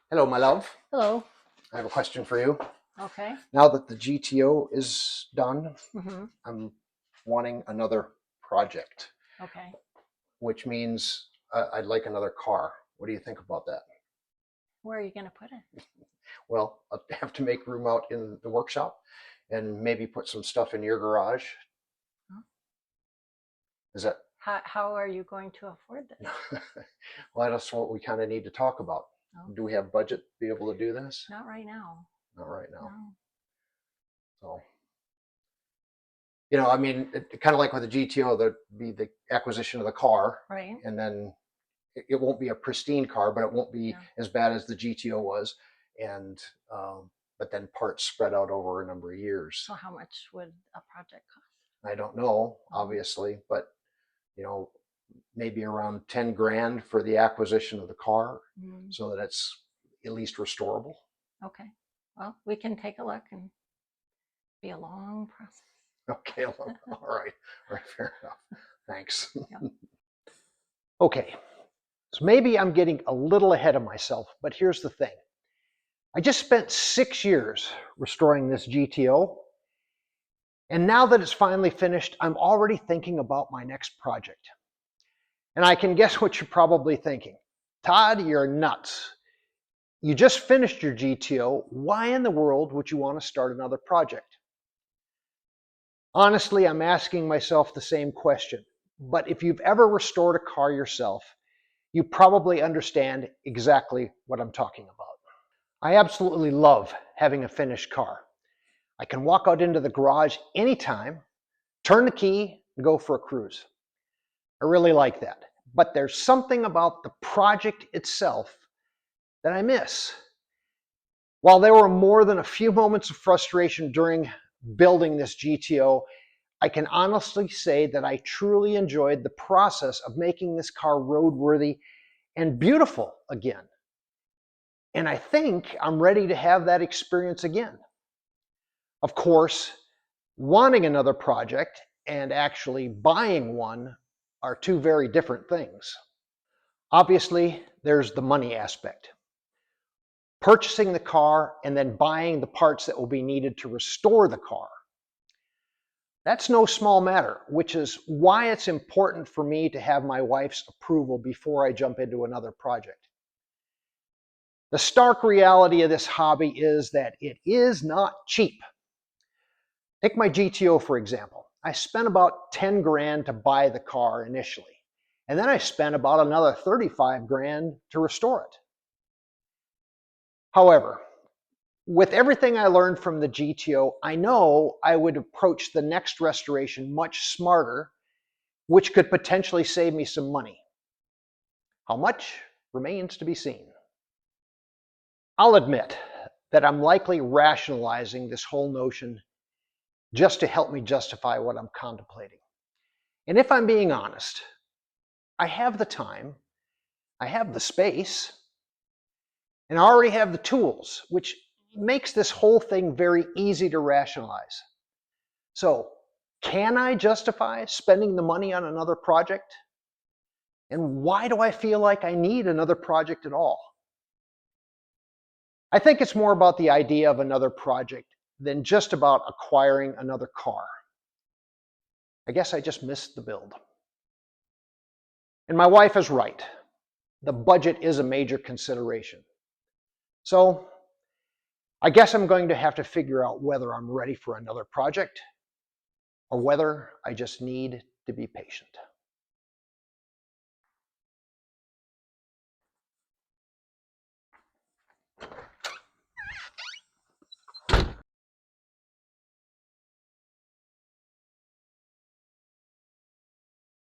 Hello, my love. Hello. I have a question for you. Okay. Now that the GTO is done, Mm-hmm. I'm wanting another project, Okay. which means I'd like another car. What do you think about that? Where are you going to put it? Well, I'll have to make room out in the workshop and maybe put some stuff in your garage. Huh? Is that? How are you going to afford this? Well, that's what we kind of need to talk about. Oh, Do we have budget to be able to do this? not right now. Not right now. No. So, I mean, kind of like with the GTO, there'd be the acquisition of the car, Right. and then it won't be a pristine car, but it won't be Yeah. as bad as the GTO was, and but then parts spread out over a number of years. So how much would a project cost? I don't know, Mhm. obviously, but maybe around 10 grand for the acquisition of the car, Mm. so that it's at least restorable. Okay. Well, we can take a look and be a long process. Okay, all right, fair enough. Thanks. Yep. Okay, so maybe I'm getting a little ahead of myself, but here's the thing. I just spent 6 years restoring this GTO, and now that it's finally finished, I'm already thinking about my next project. And I can guess what you're probably thinking. Todd, you're nuts. You just finished your GTO. Why in the world would you want to start another project? Honestly, I'm asking myself the same question. But if you've ever restored a car yourself, you probably understand exactly what I'm talking about. I absolutely love having a finished car. I can walk out into the garage anytime, turn the key, and go for a cruise. I really like that. But there's something about the project itself that I miss. While there were more than a few moments of frustration during building this GTO, I can honestly say that I truly enjoyed the process of making this car roadworthy and beautiful again. And I think I'm ready to have that experience again. Of course, wanting another project and actually buying one are two very different things. Obviously, there's the money aspect. Purchasing the car and then buying the parts that will be needed to restore the car. That's no small matter, which is why it's important for me to have my wife's approval before I jump into another project. The stark reality of this hobby is that it is not cheap. Take my GTO, for example. I spent about 10 grand to buy the car initially, and then I spent about another 35 grand to restore it. However, with everything I learned from the GTO, I know I would approach the next restoration much smarter, which could potentially save me some money. How much remains to be seen. I'll admit that I'm likely rationalizing this whole notion just to help me justify what I'm contemplating. And if I'm being honest, I have the time, I have the space, and I already have the tools, which makes this whole thing very easy to rationalize. So, can I justify spending the money on another project? And why do I feel like I need another project at all? I think it's more about the idea of another project than just about acquiring another car. I guess I just missed the build. And my wife is right. The budget is a major consideration. So I guess I'm going to have to figure out whether I'm ready for another project or whether I just need to be patient.